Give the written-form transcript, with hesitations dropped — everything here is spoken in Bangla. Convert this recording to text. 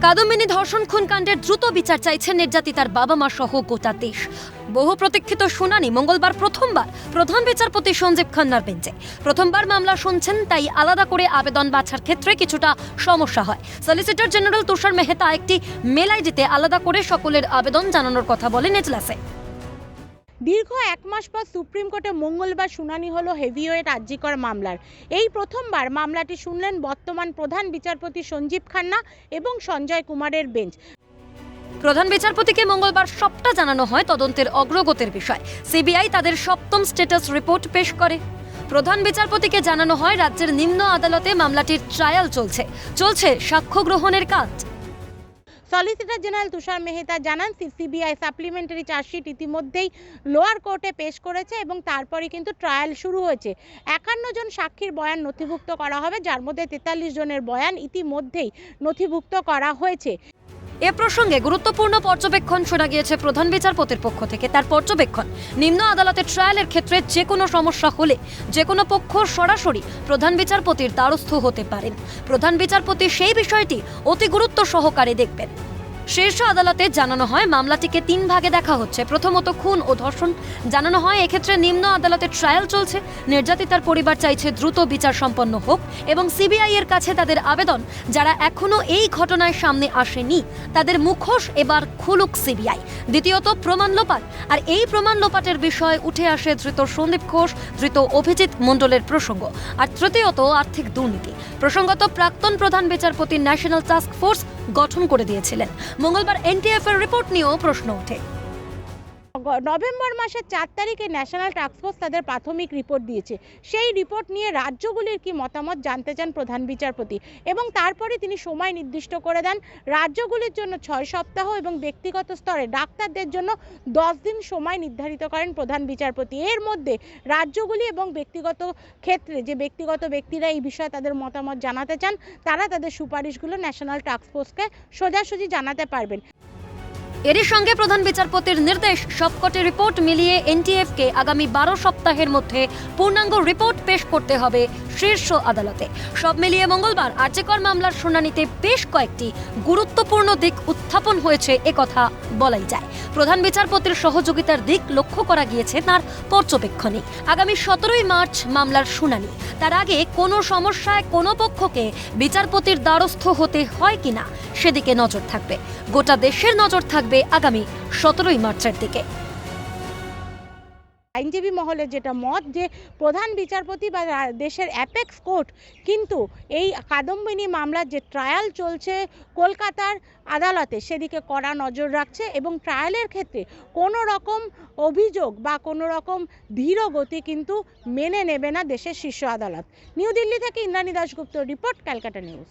কাদম্বিনী ধর্ষণ খুন কাণ্ডের দ্রুত বিচার চাইছেন নির্যাতিতার বাবা মা সহ গোটা দেশ। বহু প্রতীক্ষিত শুনানি মঙ্গলবার প্রথমবার প্রধান বিচারপতি সঞ্জীব খান্নার বেঞ্চে। প্রথমবার মামলা শুনছেন, তাই আলাদা করে আবেদন বাছার ক্ষেত্রে কিছুটা সমস্যা হয়। সলিসিটর জেনারেল তুষার মেহতা একটি মেল আইডিতে আলাদা করে সকলের আবেদন জানানোর কথা বলেন এজলাসে। দীর্ঘ এক মাস পর সুপ্রিম কোর্টে মঙ্গলবার শুনানি হলো হেভিওয়েট আরজিকর মামলার। এই প্রথমবার মামলাটি শুনলেন বর্তমান প্রধান বিচারপতি সঞ্জীব খান্না এবং সঞ্জয় কুমারের বেঞ্চ। প্রধান বিচারপতিকে মঙ্গলবার সবটা জানানো হয় তদন্তের অগ্রগতির বিষয়। সিবিআই তাদের সপ্তম স্ট্যাটাস রিপোর্ট পেশ করে। প্রধান বিচারপতিকে জানানো হয় রাজ্যের নিম্ন আদালতে মামলাটির ট্রায়াল চলছে সাক্ষ্য গ্রহণের কাজ। সলিসিটর জেনারেল তুষার মেহতা জানান, সিবিআই সাপ্লিমেন্টারি চার্জশিট ইতিমধ্যেই লোয়ার কোর্টে পেশ করেছে এবং তারপরে কিন্তু ট্রায়াল শুরু হয়েছে। 51 জন সাক্ষীর বয়ান নথিভুক্ত করা হবে, যার মধ্যে 43 জনের বয়ান ইতিমধ্যেই নথিভুক্ত করা হয়েছে। এ প্রসঙ্গে গুরুত্বপূর্ণ পর্যবেক্ষণ শোনা গিয়েছে প্রধান বিচারপতির পক্ষ থেকে। তার পর্যবেক্ষণ, নিম্ন আদালতের ট্রায়ালের ক্ষেত্রে যে কোনো সমস্যা হলে যে কোনো পক্ষ সরাসরি প্রধান বিচারপতির দ্বারস্থ হতে পারেন। প্রধান বিচারপতি সেই বিষয়টি অতি গুরুত্ব সহকারে দেখবেন। শীর্ষ আদালতে জানানো হয় মামলাটিকে 3 ভাগে দেখা হচ্ছে। প্রথমত খুন ও ধর্ষণ। জানানো হয় এক্ষেত্রে নিম্ন আদালতে ট্রায়াল চলছে। নির্যাতিতার পরিবার চাইছে দ্রুত বিচার সম্পন্ন হোক এবং সিবিআই এর কাছে তাদের আবেদন, যারা এখনো এই ঘটনায় সামনে আসেনি তাদের মুখোশ এবার খুলুক সিবিআই। দ্বিতীয়ত প্রমাণ লোপাট, আর এই প্রমাণ লোপাটের বিষয়ে উঠে আসে ধৃত সন্দীপ ঘোষ, ধৃত অভিজিৎ মণ্ডলের প্রসঙ্গ। আর তৃতীয়ত আর্থিক দুর্নীতি। প্রসঙ্গত প্রাক্তন প্রধান বিচারপতি ন্যাশনাল টাস্ক ফোর্স গঠন করে দিয়েছিলেন। মঙ্গলবার এনটিএফ এর রিপোর্ট নিয়েও প্রশ্ন ওঠে। নভেম্বর মাসের 4 তারিখে ন্যাশনাল টাস্ক ফোর্স তাদের প্রাথমিক রিপোর্ট দিয়েছে। সেই রিপোর্ট নিয়ে রাজ্যগুলির কি মতামত জানতে চান প্রধান বিচারপতি এবং তারপরে তিনি সময় নির্দিষ্ট করে দেন রাজ্যগুলির জন্য 6 সপ্তাহ এবং ব্যক্তিগত স্তরে ডাক্তারদের জন্য 10 দিন সময় নির্ধারিত করেন প্রধান বিচারপতি। এর মধ্যে রাজ্যগুলি এবং ব্যক্তিগত ক্ষেত্রে যে ব্যক্তিগত ব্যক্তিরা এই বিষয়ে তাদের মতামত জানাতে চান, তারা তাদের সুপারিশগুলো ন্যাশনাল টাস্ক ফোর্সকে সোজাসুজি জানাতে পারবেন। এরই সঙ্গে প্রধান বিচারপতির নির্দেশ, সবকটি রিপোর্ট মিলিয়ে এনটিএফকে আগামী 12 সপ্তাহের মধ্যে পূর্ণাঙ্গ রিপোর্ট পেশ করতে হবে শীর্ষ আদালতে। সব মিলিয়ে মঙ্গলবার আরজিকর মামলার শুনানিতে বেশ কয়েকটি গুরুত্বপূর্ণ দিক উত্থাপন হয়েছে একথা বলাই যায়। প্রধান বিচারপতির সহযোগিতার দিক লক্ষ্য করা গিয়েছে তার পর্যবেক্ষণে। আগামী 17ই মার্চ মামলার শুনানি। তার আগে কোনো সমস্যায় কোনো পক্ষকে বিচারপতির দ্বারস্থ হতে হয় কিনা সেদিকে নজর থাকবে। গোটা দেশের নজর থাকবে আগামী 17ই মার্চের দিকে। আইনজীবী মহলের যেটা মত, যে প্রধান বিচারপতি বা দেশের অ্যাপেক্স কোর্ট কিন্তু এই কাদম্বিনী মামলার যে ট্রায়াল চলছে কলকাতার আদালতে সেদিকে কড়া নজর রাখছে এবং ট্রায়ালের ক্ষেত্রে কোনো রকম অভিযোগ বা কোনো রকম ধীরগতি কিন্তু মেনে নেবে না দেশের শীর্ষ আদালত। নিউ দিল্লি থেকে ইন্দ্রাণী দাশগুপ্ত রিপোর্ট, ক্যালকাটা নিউজ।